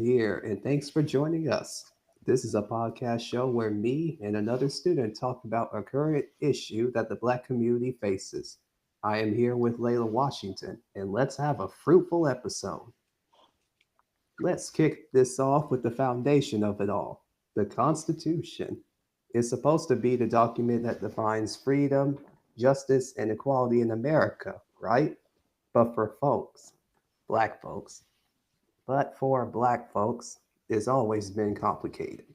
here, and thanks for joining us. This is a podcast show where me and another student talk about a current issue that the Black community faces. I am here with Layla Washington, and let's have a fruitful episode. Let's kick this off with the foundation of it all, the Constitution. It's supposed to be the document that defines freedom, justice, and equality in America, right? But for folks, Black folks, but for Black folks, it's always been complicated.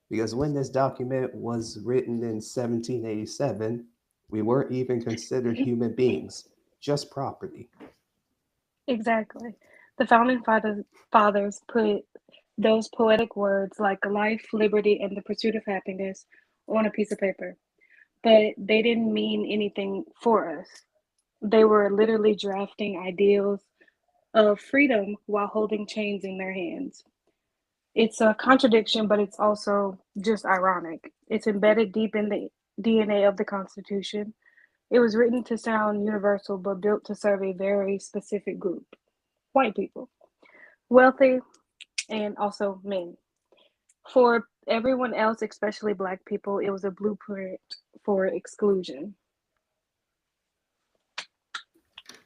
Because when this document was written in 1787, we weren't even considered human beings, just property. Exactly. The founding fathers put those poetic words like life, liberty, and the pursuit of happiness on a piece of paper, but they didn't mean anything for us. They were literally drafting ideals of freedom while holding chains in their hands. It's a contradiction, but it's also just ironic. It's embedded deep in the DNA of the Constitution. It was written to sound universal, but built to serve a very specific group: white people, wealthy, and also men. For everyone else, especially Black people, it was a blueprint for exclusion.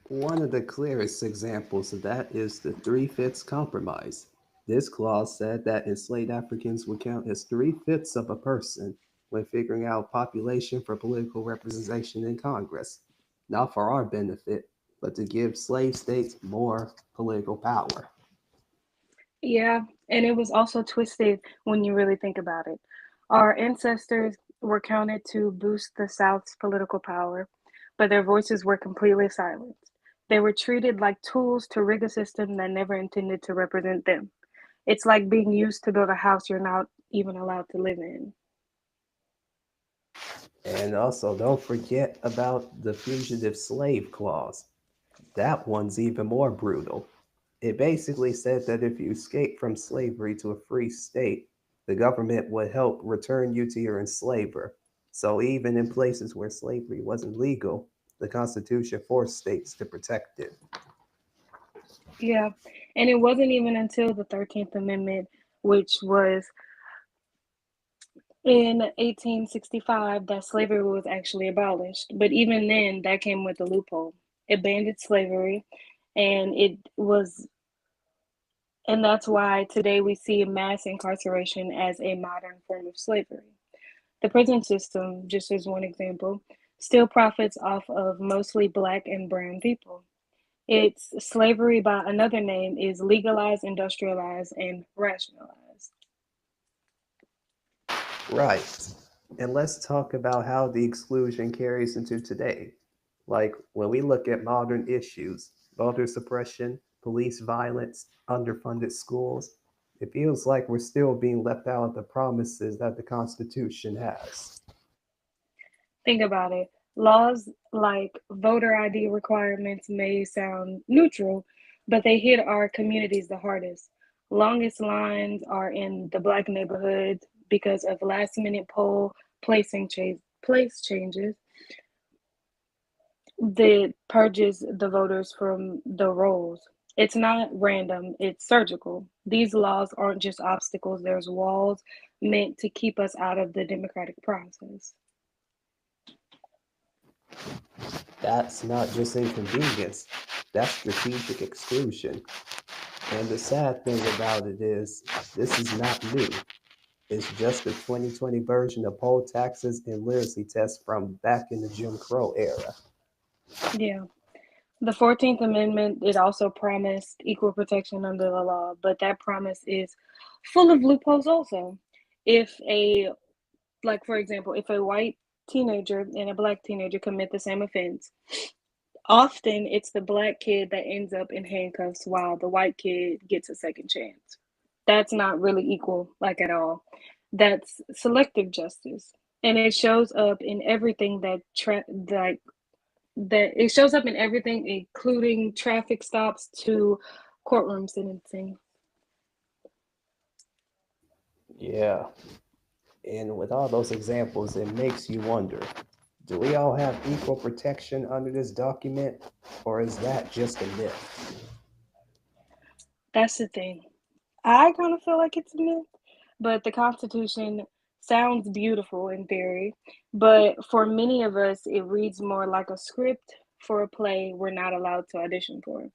One of the clearest examples of that is the Three Fifths Compromise. This clause said that enslaved Africans would count as three fifths of a person when figuring out population for political representation in Congress, not for our benefit, but to give slave states more political power. Yeah, and it was also twisted when you really think about it. Our ancestors were counted to boost the South's political power, but their voices were completely silenced. They were treated like tools to rig a system that never intended to represent them. It's like being used to build a house you're not even allowed to live in. And also, don't forget about the Fugitive Slave Clause. That one's even more brutal. It basically said that if you escape from slavery to a free state, the government would help return you to your enslaver. So even in places where slavery wasn't legal, the Constitution forced states to protect it. Yeah, and it wasn't even until the 13th Amendment, which was in 1865, that slavery was actually abolished. But even then, that came with a loophole. It banned slavery, and it was, and that's why today we see mass incarceration as a modern form of slavery. The prison system, just as one example, still profits off of mostly black and brown people. It's slavery by another name is legalized, industrialized, and rationalized. Right. And let's talk about how the exclusion carries into today. Like when we look at modern issues, voter suppression, police violence, underfunded schools, it feels like we're still being left out of the promises that the Constitution has. Think about it. Laws like voter ID requirements may sound neutral, but they hit our communities the hardest. Longest lines are in the black neighborhoods because of last minute poll place changes that purges the voters from the rolls. It's not random, it's surgical. These laws aren't just obstacles, there's walls meant to keep us out of the democratic process. That's not just inconvenience, that's strategic exclusion. And the sad thing about it is, this is not new. It's just the 2020 version of poll taxes and literacy tests from back in the Jim Crow era. Yeah. The 14th Amendment, it also promised equal protection under the law, but that promise is full of loopholes also. If a, like for example, if a white teenager and a black teenager commit the same offense, often it's the black kid that ends up in handcuffs while the white kid gets a second chance. That's not really equal, like at all. That's selective justice. And it shows up in everything like that it shows up in everything, including traffic stops to courtroom sentencing. Yeah, and with all those examples, it makes you wonder, do we all have equal protection under this document, or is that just a myth? That's the thing. I kind of feel like it's a myth, but the Constitution sounds beautiful in theory. But for many of us, it reads more like a script for a play we're not allowed to audition for.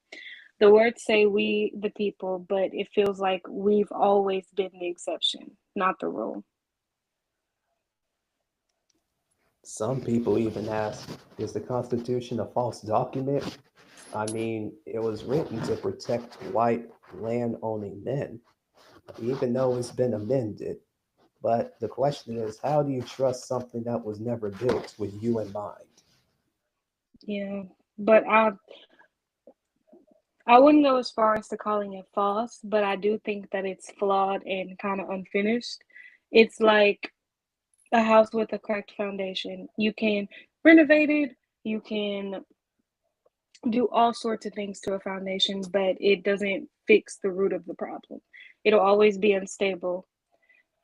The words say we, the people, but it feels like we've always been the exception, not the rule. Some people even ask, is the Constitution a false document? I mean, it was written to protect white land owning men, even though it's been amended. But the question is, how do you trust something that was never built with you in mind? Yeah. But I wouldn't go as far as to calling it false, but I do think that it's flawed and kind of unfinished. It's like a house with a cracked foundation. You can renovate it, you can do all sorts of things to a foundation, but it doesn't fix the root of the problem. It'll always be unstable.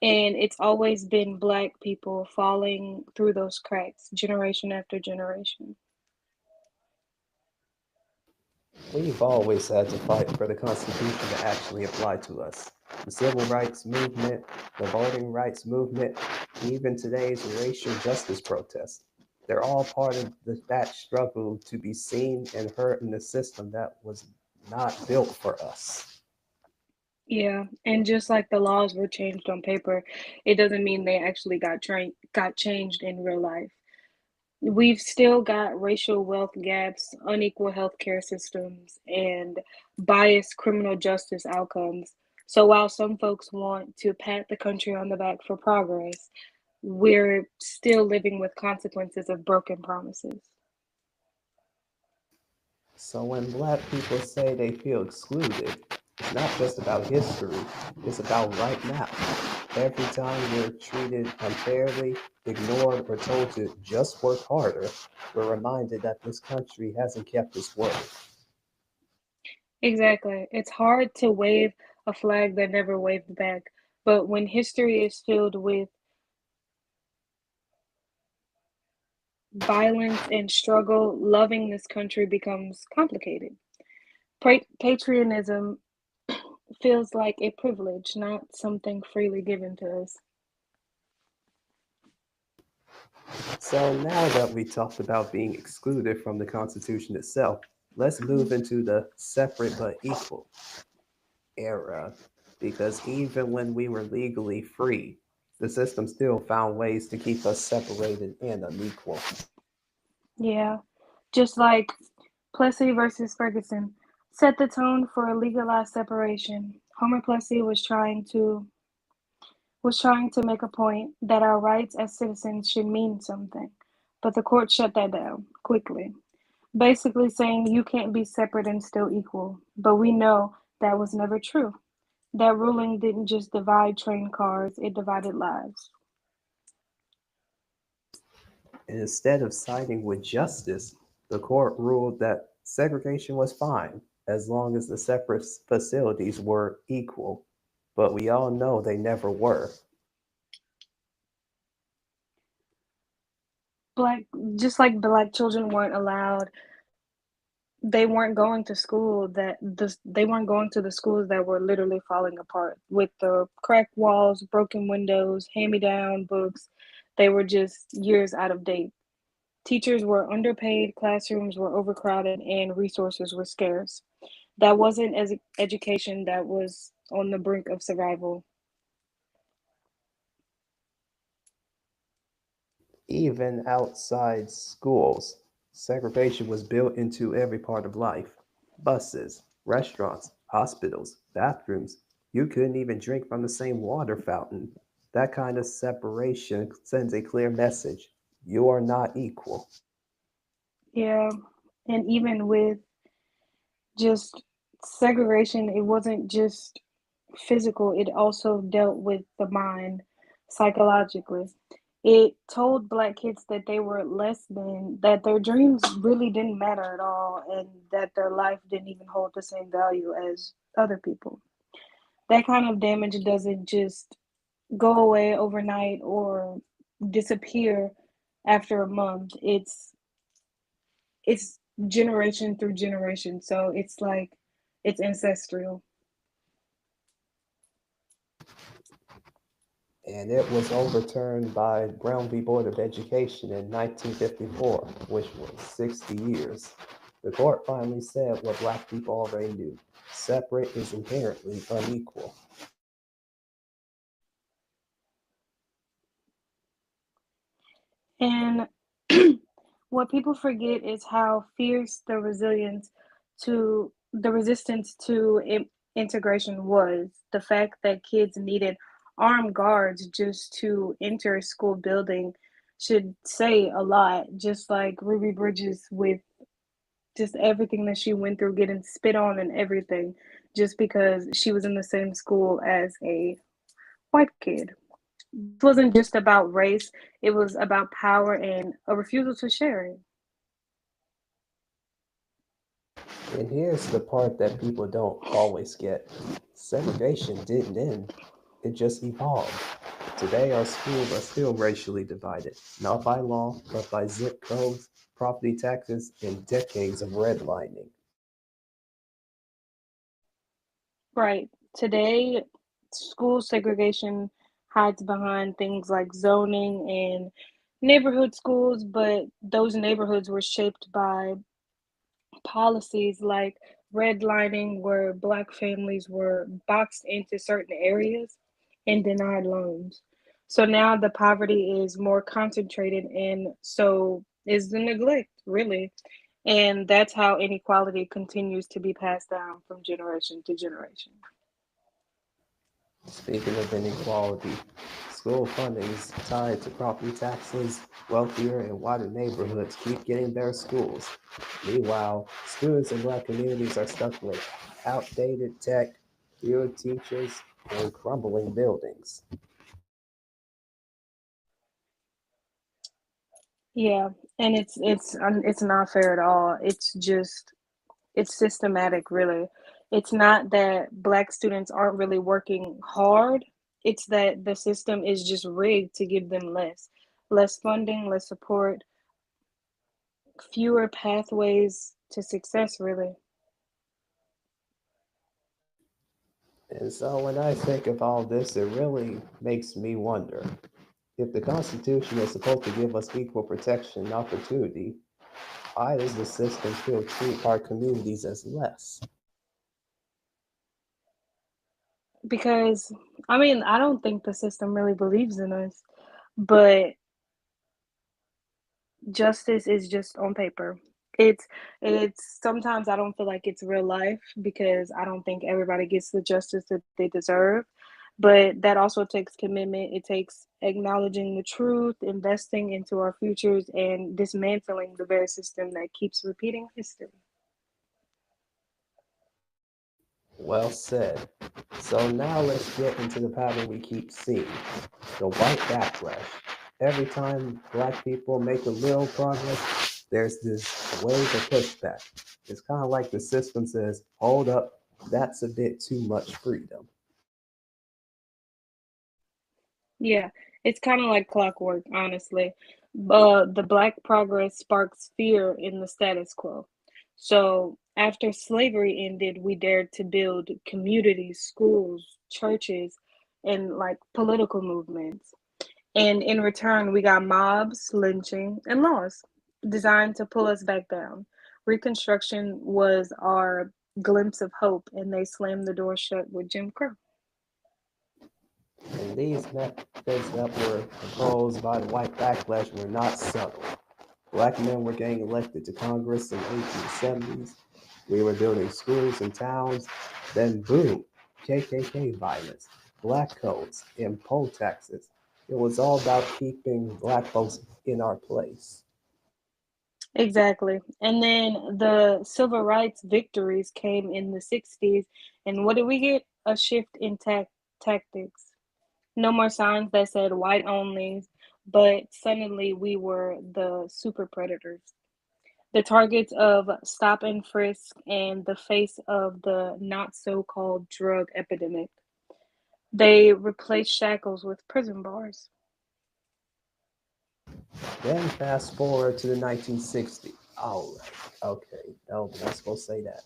And it's always been Black people falling through those cracks generation after generation. We've always had to fight for the Constitution to actually apply to us. The civil rights movement, the voting rights movement, even today's racial justice protests. They're all part of that struggle to be seen and heard in a system that was not built for us. Yeah, and just like the laws were changed on paper, it doesn't mean they actually got changed in real life. We've still got racial wealth gaps, unequal healthcare systems, and biased criminal justice outcomes. So while some folks want to pat the country on the back for progress, we're still living with consequences of broken promises. So when black people say they feel excluded, it's not just about history, it's about right now. Every time we're treated unfairly, ignored, or told to just work harder, we're reminded that this country hasn't kept its word. Exactly. It's hard to wave a flag that never waved back, but when history is filled with violence and struggle, loving this country becomes complicated. Patriotism feels like a privilege, not something freely given to us. So now that we talked about being excluded from the Constitution itself, let's move into the separate but equal era. Because even when we were legally free, the system still found ways to keep us separated and unequal. Yeah, just like Plessy versus Ferguson set the tone for a legalized separation. Homer Plessy was trying to make a point that our rights as citizens should mean something, but the court shut that down quickly, basically saying you can't be separate and still equal. But we know that was never true. That ruling didn't just divide train cars, it divided lives. And instead of siding with justice, the court ruled that segregation was fine as long as the separate facilities were equal. But we all know they never were. Black, just like black children weren't allowed, they weren't going to school they weren't going to the schools that were literally falling apart with the cracked walls, broken windows, hand-me-down books. They were just years out of date. Teachers were underpaid, classrooms were overcrowded, and resources were scarce. That wasn't as education, that was on the brink of survival. Even outside schools, segregation was built into every part of life. Buses, restaurants, hospitals, bathrooms. You couldn't even drink from the same water fountain. That kind of separation sends a clear message. You are not equal. Yeah, and even with just segregation, it wasn't just physical, it also dealt with the mind psychologically. It told black kids that they were less than, that their dreams really didn't matter at all, and that their life didn't even hold the same value as other people. That kind of damage doesn't just go away overnight or disappear after a month. It's generation through generation. So it's like it's ancestral. And it was overturned by Brown v. Board of Education in 1954, which was 60 years. The court finally said what black people already knew: separate is inherently unequal. And what people forget is how fierce the resistance to integration was. The fact that kids needed armed guards just to enter a school building should say a lot. Just like Ruby Bridges with just everything that she went through, getting spit on and everything, just because she was in the same school as a white kid. This wasn't just about race, it was about power and a refusal to share it. And here's the part that people don't always get: segregation didn't end, it just evolved. Today, our schools are still racially divided, not by law, but by zip codes, property taxes, and decades of redlining. Right. Today, school segregation hides behind things like zoning and neighborhood schools, but those neighborhoods were shaped by policies like redlining, where black families were boxed into certain areas and denied loans. So now the poverty is more concentrated, and so is the neglect, really. And that's how inequality continues to be passed down from generation to generation. Speaking of inequality, school funding is tied to property taxes. Wealthier and whiter neighborhoods keep getting better schools. Meanwhile, students in black communities are stuck with outdated tech, fewer teachers, and crumbling buildings. Yeah, and it's not fair at all. It's systematic, really. It's not that black students aren't really working hard. It's that the system is just rigged to give them less funding, less support, fewer pathways to success, really. And so when I think of all this, it really makes me wonder: if the Constitution is supposed to give us equal protection and opportunity, why does the system still treat our communities as less? Because I mean, I don't think the system really believes in us, but justice is just on paper. It's it's sometimes I don't feel like it's real life because I don't think everybody gets the justice that they deserve. But that also takes commitment. It takes acknowledging the truth, investing into our futures, and dismantling the very system that keeps repeating history. Well said. So now let's get into the pattern we keep seeing: the white backlash. Every time black people make a little progress, there's this wave of pushback. It's kind of like the system says, hold up, that's a bit too much freedom. Yeah, it's kind of like clockwork, honestly. The black progress sparks fear in the status quo. So after slavery ended, we dared to build communities, schools, churches, and like political movements. And in return, we got mobs, lynching, and laws designed to pull us back down. Reconstruction was our glimpse of hope, and they slammed the door shut with Jim Crow. And these methods that were proposed by the white backlash were not subtle. Black men were getting elected to Congress in the 1870s. We were building schools and towns. Then, boom, KKK violence, black codes, and poll taxes. It was all about keeping black folks in our place. Exactly. And then the civil rights victories came in the 60s. And what did we get? A shift in tactics. No more signs that said white only, but suddenly we were the super predators, the targets of stop and frisk, and the face of the not so called drug epidemic. They replaced shackles with prison bars. Then, fast forward to the 1960s. All right, okay, no, I'm not supposed to say that.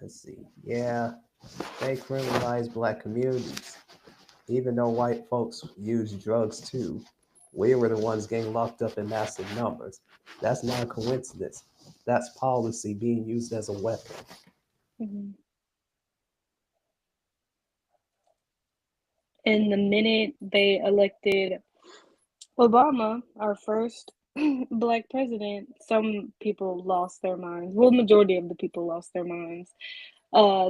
Let's see. Yeah. They criminalize black communities. Even though white folks use drugs too, we were the ones getting locked up in massive numbers. That's not a coincidence. That's policy being used as a weapon. Mhm. And the minute they elected Obama, our first black president, some people lost their minds. Well, majority of the people lost their minds.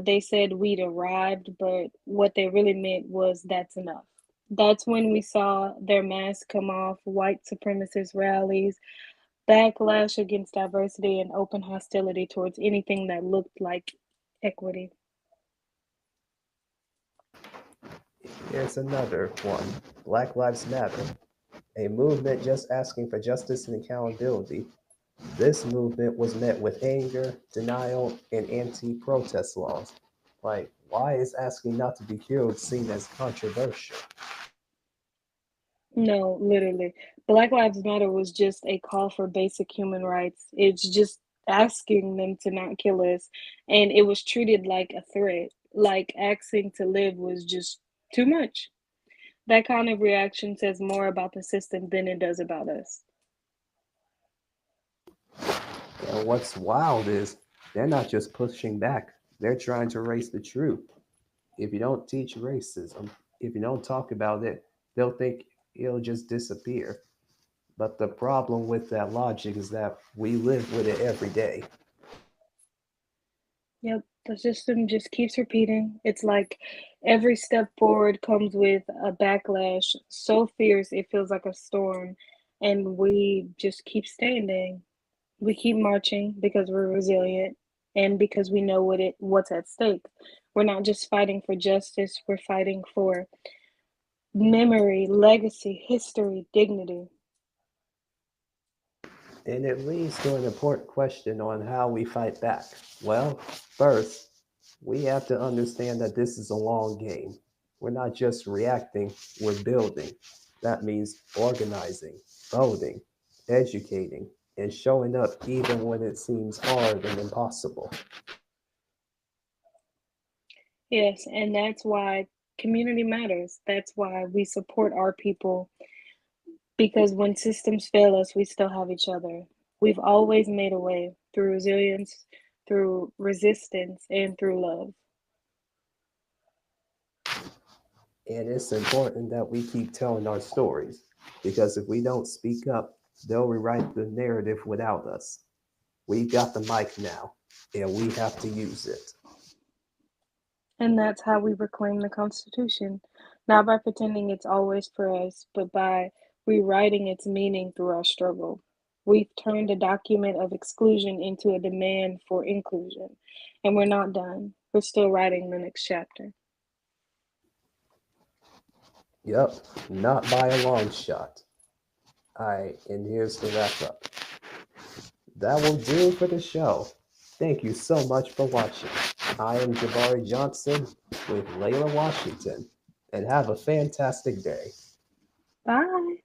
They said we'd arrived, but what they really meant was that's enough. That's when we saw their masks come off, white supremacist rallies, backlash against diversity, and open hostility towards anything that looked like equity. Here's another one: Black Lives Matter, a movement just asking for justice and accountability. This movement was met with anger, denial, and anti protest laws. Like, why is asking not to be killed seen as controversial? No, literally. Black Lives Matter was just a call for basic human rights. It's just asking them to not kill us. And it was treated like a threat. Like asking to live was just too much. That kind of reaction says more about the system than it does about us. And what's wild is they're not just pushing back, they're trying to erase the truth. If you don't teach racism, if you don't talk about it, they'll think it'll just disappear. But the problem with that logic is that we live with it every day. Yep, the system just keeps repeating. It's like every step forward comes with a backlash so fierce it feels like a storm, and we just keep standing. We keep marching because we're resilient and because we know what's at stake. We're not just fighting for justice, we're fighting for memory, legacy, history, dignity. And it leads to an important question on how we fight back. Well, first, we have to understand that this is a long game. We're not just reacting, we're building. That means organizing, voting, educating, and showing up even when it seems hard and impossible. Yes, and that's why community matters. That's why we support our people because when systems fail us, we still have each other. We've always made a way through resilience, through resistance, and through love. And it's important that we keep telling our stories because if we don't speak up, they'll rewrite the narrative without us. We've got the mic now, and we have to use it. And that's how we reclaim the Constitution, not by pretending it's always for us, but by rewriting its meaning through our struggle. We've turned a document of exclusion into a demand for inclusion, and we're not done. We're still writing the next chapter. Yep, not by a long shot. Alright, and here's the wrap up. That will do for the show. Thank you so much for watching. I am Jabari Johnson with Layla Washington, and have a fantastic day. Bye.